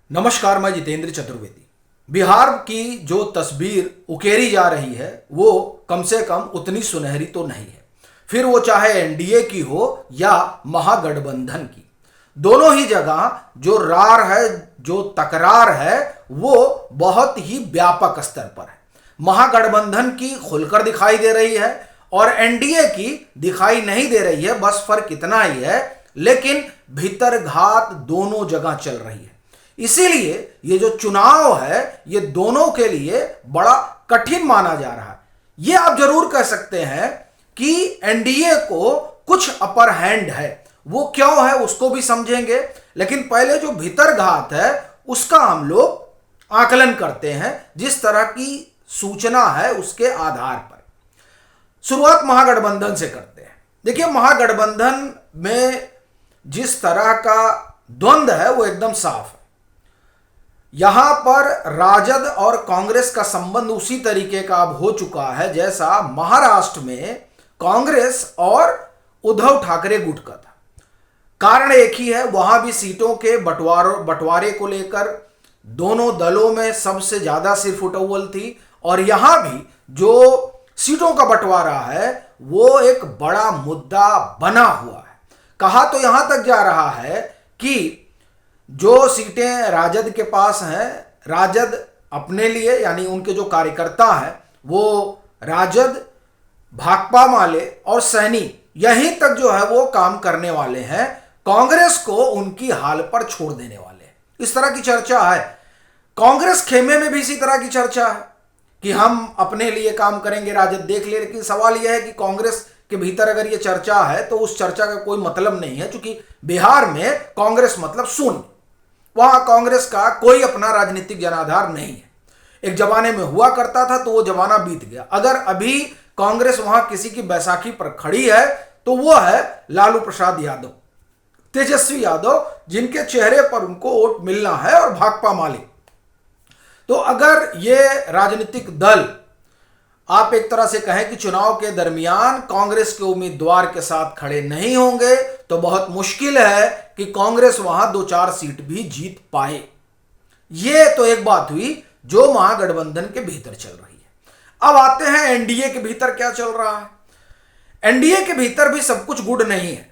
नमस्कार, मैं जितेंद्र चतुर्वेदी। बिहार की जो तस्वीर उकेरी जा रही है वो कम से कम उतनी सुनहरी तो नहीं है। फिर वो चाहे एनडीए की हो या महागठबंधन की, दोनों ही जगह जो रार है, जो तकरार है, वो बहुत ही व्यापक स्तर पर है। महागठबंधन की खुलकर दिखाई दे रही है और एनडीए की दिखाई नहीं दे रही है। बस फर्क इतना ही है, लेकिन भीतर घात दोनों जगह चल रही है। इसीलिए ये जो चुनाव है ये दोनों के लिए बड़ा कठिन माना जा रहा है। ये आप जरूर कह सकते हैं कि एनडीए को कुछ अपर हैंड है। वो क्यों है उसको भी समझेंगे, लेकिन पहले जो भीतर घात है उसका हम लोग आकलन करते हैं, जिस तरह की सूचना है उसके आधार पर। शुरुआत महागठबंधन से करते हैं। देखिए, महागठबंधन में जिस तरह का द्वंद्व है वो एकदम साफ है। यहां पर राजद और कांग्रेस का संबंध उसी तरीके का अब हो चुका है जैसा महाराष्ट्र में कांग्रेस और उद्धव ठाकरे गुट का था। कारण एक ही है, वहां भी सीटों के बंटवारे को लेकर दोनों दलों में सबसे ज्यादा सिर फुटौल थी, और यहां भी जो सीटों का बंटवारा है वो एक बड़ा मुद्दा बना हुआ है। कहा तो यहां तक जा रहा है कि जो सीटें राजद के पास हैं, राजद अपने लिए, यानी उनके जो कार्यकर्ता हैं वो राजद, भाकपा माले और सैनी, यहीं तक जो है वो काम करने वाले हैं। कांग्रेस को उनकी हाल पर छोड़ देने वाले हैं, इस तरह की चर्चा है। कांग्रेस खेमे में भी इसी तरह की चर्चा है कि हम अपने लिए काम करेंगे, राजद देख ले। लेकिन सवाल यह है कि कांग्रेस के भीतर अगर ये चर्चा है तो उस चर्चा का कोई मतलब नहीं है, क्योंकि बिहार में कांग्रेस मतलब शून्य। वहां कांग्रेस का कोई अपना राजनीतिक जनाधार नहीं है। एक जमाने में हुआ करता था तो वो जमाना बीत गया। अगर अभी कांग्रेस वहां किसी की बैसाखी पर खड़ी है तो वो है लालू प्रसाद यादव, तेजस्वी यादव, जिनके चेहरे पर उनको वोट मिलना है, और भाकपा माले। तो अगर ये राजनीतिक दल, आप एक तरह से कहें कि चुनाव के दरमियान कांग्रेस के उम्मीदवार के साथ खड़े नहीं होंगे तो बहुत मुश्किल है कि कांग्रेस वहां 2-4 सीट भी जीत पाए। ये तो एक बात हुई जो महागठबंधन के भीतर चल रही है। अब आते हैं एनडीए के भीतर क्या चल रहा है। एनडीए के भीतर भी सब कुछ गुड नहीं है,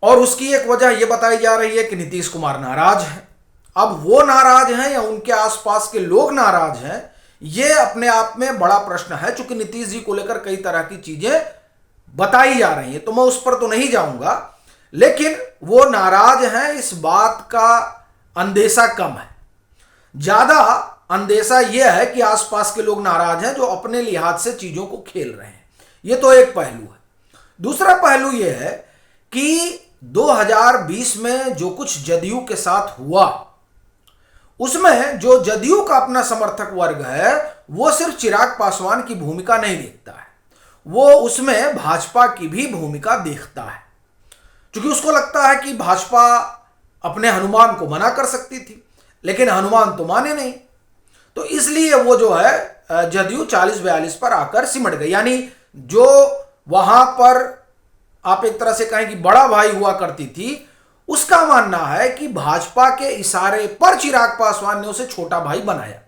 और उसकी एक वजह यह बताई जा रही है कि नीतीश कुमार नाराज हैं। अब वो नाराज हैं या उनके आसपास के लोग नाराज हैं, ये अपने आप में बड़ा प्रश्न है। चूंकि नीतीश जी को लेकर कई तरह की चीजें बताई जा रही हैं तो मैं उस पर तो नहीं जाऊंगा, लेकिन वो नाराज हैं इस बात का अंदेशा कम है। ज्यादा अंदेशा यह है कि आसपास के लोग नाराज हैं जो अपने लिहाज से चीजों को खेल रहे हैं। ये तो एक पहलू है। दूसरा पहलू यह है कि 2020 में जो कुछ जदयू के साथ हुआ, उसमें जो जदयू का अपना समर्थक वर्ग है वो सिर्फ चिराग पासवान की भूमिका नहीं देखता है, वो उसमें भाजपा की भी भूमिका देखता है। क्योंकि उसको लगता है कि भाजपा अपने हनुमान को मना कर सकती थी, लेकिन हनुमान तो माने नहीं। तो इसलिए वो जो है जदयू 40-42 पर आकर सिमट गई। यानी जो वहां पर आप एक तरह से कहें कि बड़ा भाई हुआ करती थी, उसका मानना है कि भाजपा के इशारे पर चिराग पासवान ने उसे छोटा भाई बनाया।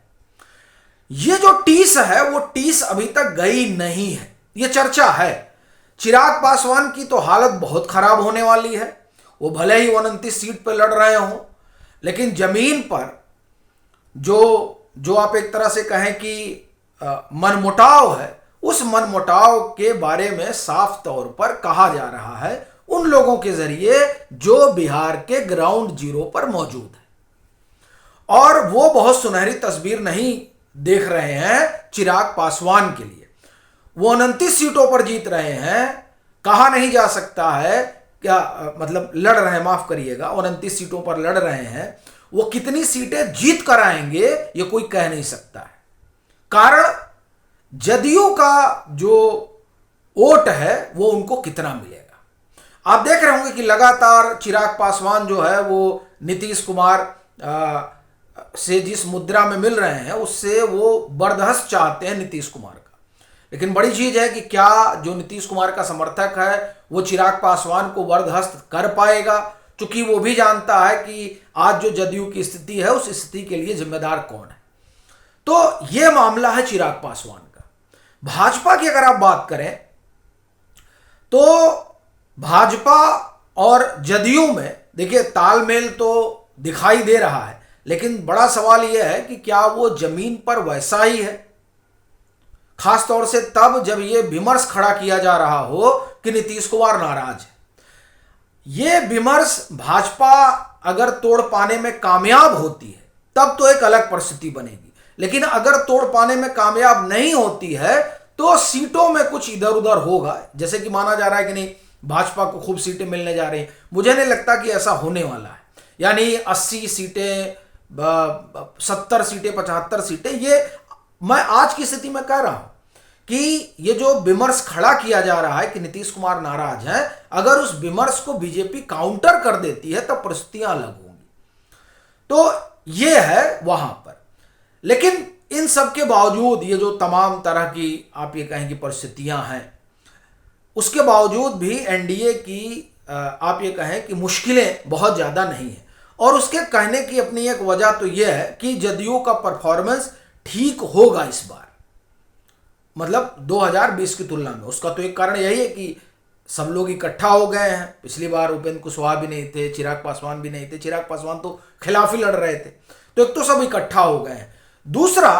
यह जो टीस है वो टीस अभी तक गई नहीं है, यह चर्चा है। चिराग पासवान की तो हालत बहुत खराब होने वाली है। वो भले ही 29 सीट पर लड़ रहे हों, लेकिन जमीन पर जो आप एक तरह से कहें कि मनमुटाव है, उस मनमुटाव के बारे में साफ तौर पर कहा जा रहा है उन लोगों के जरिए जो बिहार के ग्राउंड जीरो पर मौजूद है। और वो बहुत सुनहरी तस्वीर नहीं देख रहे हैं चिराग पासवान के लिए। वो 29 सीटों पर जीत रहे हैं, कहा नहीं जा सकता है क्या, मतलब लड़ रहे हैं, माफ करिएगा, 29 सीटों पर लड़ रहे हैं। वो कितनी सीटें जीत कर आएंगे ये कोई कह नहीं सकता है। कारण जदयू का जो वोट है वो उनको कितना मिलेगा। आप देख रहे होंगे कि लगातार चिराग पासवान जो है वो नीतीश कुमार से जिस मुद्रा में मिल रहे हैं उससे वो बर्दाश्त चाहते हैं नीतीश कुमार का। लेकिन बड़ी चीज है कि क्या जो नीतीश कुमार का समर्थक है वो चिराग पासवान को बर्दाश्त कर पाएगा। चूंकि वो भी जानता है कि आज जो जदयू की स्थिति है उस स्थिति के लिए जिम्मेदार कौन है। तो ये मामला है चिराग पासवान का। भाजपा की अगर आप बात करें तो भाजपा और जदयू में देखिए तालमेल तो दिखाई दे रहा है, लेकिन बड़ा सवाल यह है कि क्या वो जमीन पर वैसा ही है, खासतौर से तब जब ये विमर्श खड़ा किया जा रहा हो कि नीतीश कुमार नाराज है। ये विमर्श भाजपा अगर तोड़ पाने में कामयाब होती है तब तो एक अलग परिस्थिति बनेगी, लेकिन अगर तोड़ पाने में कामयाब नहीं होती है तो सीटों में कुछ इधर उधर होगा। जैसे कि माना जा रहा है कि नहीं भाजपा को खूब सीटें मिलने जा रही हैं, मुझे नहीं लगता कि ऐसा होने वाला है। यानी 80 सीटें, 70 सीटें, 75 सीटें, ये मैं आज की स्थिति में कह रहा हूं कि ये जो विमर्श खड़ा किया जा रहा है कि नीतीश कुमार नाराज हैं, अगर उस विमर्श को बीजेपी काउंटर कर देती है तब परिस्थितियां अलग होंगी। तो ये है वहां पर। लेकिन इन सब के बावजूद ये जो तमाम तरह की आप ये कहें कि परिस्थितियां हैं, उसके बावजूद भी एनडीए की आप ये कहें कि मुश्किलें बहुत ज़्यादा नहीं है। और उसके कहने की अपनी एक वजह तो यह है कि जदयू का परफॉर्मेंस ठीक होगा इस बार, मतलब 2020 की तुलना में। उसका तो एक कारण यही है कि सब लोग इकट्ठा हो गए हैं। पिछली बार उपेंद्र कुशवाहा भी नहीं थे, चिराग पासवान भी नहीं थे, चिराग पासवान तो खिलाफ ही लड़ रहे थे, तो एक तो सब इकट्ठा हो गए हैं। दूसरा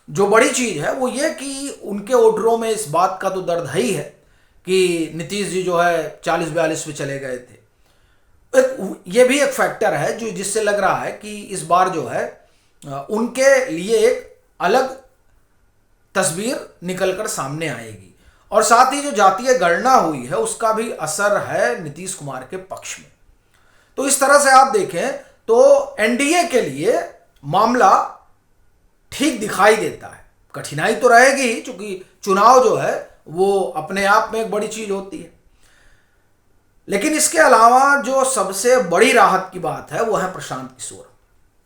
जो बड़ी चीज है वो ये कि उनके वोटरों में इस बात का तो दर्द है ही है कि नीतीश जी जो है 40-42 पे चले गए थे। ये भी एक फैक्टर है जो जिससे लग रहा है कि इस बार जो है उनके लिए एक अलग तस्वीर निकलकर सामने आएगी। और साथ ही जो जातीय गणना हुई है उसका भी असर है नीतीश कुमार के पक्ष में। तो इस तरह से आप देखें तो एनडीए के लिए मामला ठीक दिखाई देता है। कठिनाई तो रहेगी ही, क्योंकि चुनाव जो है वो अपने आप में एक बड़ी चीज होती है। लेकिन इसके अलावा जो सबसे बड़ी राहत की बात है वो है प्रशांत किशोर।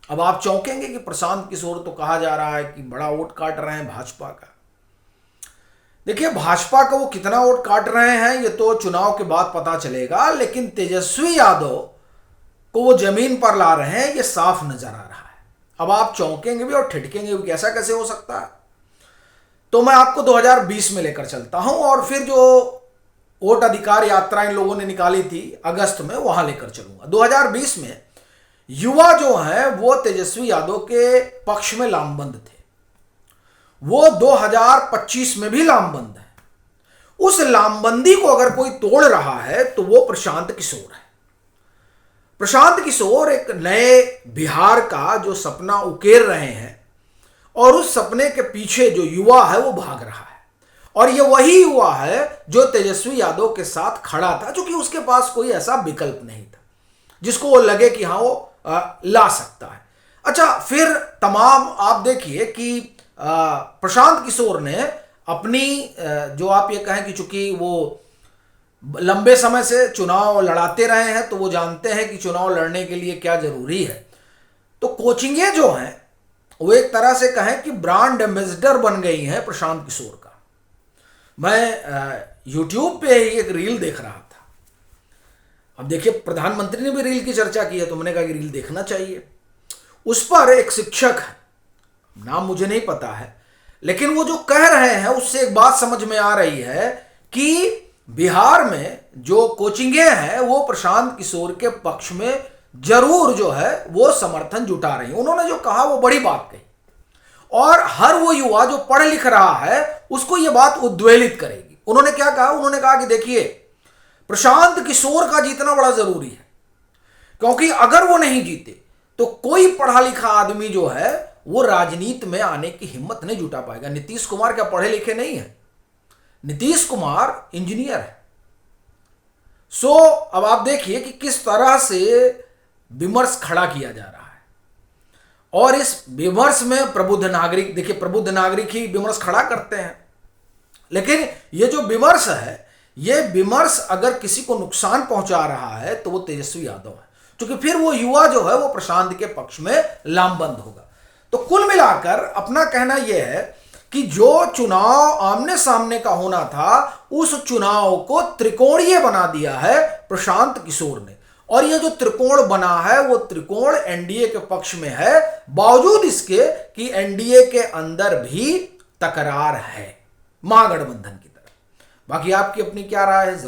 अब आप चौंकेंगे कि प्रशांत किशोर तो कहा जा रहा है कि बड़ा वोट काट रहे हैं भाजपा का। देखिए भाजपा का वो कितना वोट काट रहे हैं ये तो चुनाव के बाद पता चलेगा, लेकिन तेजस्वी यादव को वो जमीन पर ला रहे हैं ये साफ नजर आ रहा है। अब आप चौंकेंगे भी और ठिठकेंगे भी, ऐसा कैसे हो सकता है। तो मैं आपको 2020 में लेकर चलता हूं और फिर जो वोट अधिकार यात्रा इन लोगों ने निकाली थी अगस्त में, वहां लेकर चलूंगा। 2020 में युवा जो है वो तेजस्वी यादव के पक्ष में लामबंद थे, वो 2025 में भी लामबंद है। उस लामबंदी को अगर कोई तोड़ रहा है तो वो प्रशांत किशोर है। प्रशांत किशोर एक नए बिहार का जो सपना उकेर रहे हैं और उस सपने के पीछे जो युवा है वो भाग रहा है। और ये वही युवा है जो तेजस्वी यादव के साथ खड़ा था, क्योंकि उसके पास कोई ऐसा विकल्प नहीं था जिसको वो लगे कि हाँ वो ला सकता है। अच्छा, फिर तमाम आप देखिए कि प्रशांत किशोर ने अपनी जो आप ये कहें कि चूंकि वो लंबे समय से चुनाव लड़ाते रहे हैं तो वो जानते हैं कि चुनाव लड़ने के लिए क्या जरूरी है। तो कोचिंगें जो हैं वो एक तरह से कहें कि ब्रांड एम्बेसडर बन गई हैं प्रशांत किशोर का। मैं यूट्यूब पे ही एक रील देख रहा था। अब देखिए प्रधानमंत्री ने भी रील की चर्चा की है तो मैंने कहा कि रील देखना चाहिए। उस पर एक शिक्षक है, नाम मुझे नहीं पता है, लेकिन वो जो कह रहे हैं उससे एक बात समझ में आ रही है कि बिहार में जो कोचिंगें हैं वो प्रशांत किशोर के पक्ष में जरूर जो है वो समर्थन जुटा रही हैं। उन्होंने जो कहा वो बड़ी बात कही और हर वो युवा जो पढ़ लिख रहा है उसको ये बात उद्वेलित करेगी। उन्होंने क्या कहा, उन्होंने कहा कि देखिए प्रशांत किशोर का जीतना बड़ा जरूरी है, क्योंकि अगर वो नहीं जीते तो कोई पढ़ा लिखा आदमी जो है वो राजनीति में आने की हिम्मत नहीं जुटा पाएगा। नीतीश कुमार क्या पढ़े लिखे नहीं है? नीतीश कुमार इंजीनियर है। सो अब आप देखिए कि किस तरह से विमर्श खड़ा किया जा रहा है और इस विमर्श में प्रबुद्ध नागरिक, देखिए प्रबुद्ध नागरिक ही विमर्श खड़ा करते हैं, लेकिन ये जो विमर्श है ये विमर्श अगर किसी को नुकसान पहुंचा रहा है तो वो तेजस्वी यादव है, क्योंकि फिर वो युवा जो है वो प्रशांत के पक्ष में लामबंद होगा। तो कुल मिलाकर अपना कहना यह है कि जो चुनाव आमने सामने का होना था उस चुनाव को त्रिकोणीय बना दिया है प्रशांत किशोर ने। और ये जो त्रिकोण बना है वो त्रिकोण एनडीए के पक्ष में है, बावजूद इसके कि एनडीए के अंदर भी तकरार है महागठबंधन की तरफ। बाकी आपकी अपनी क्या राय है जरूर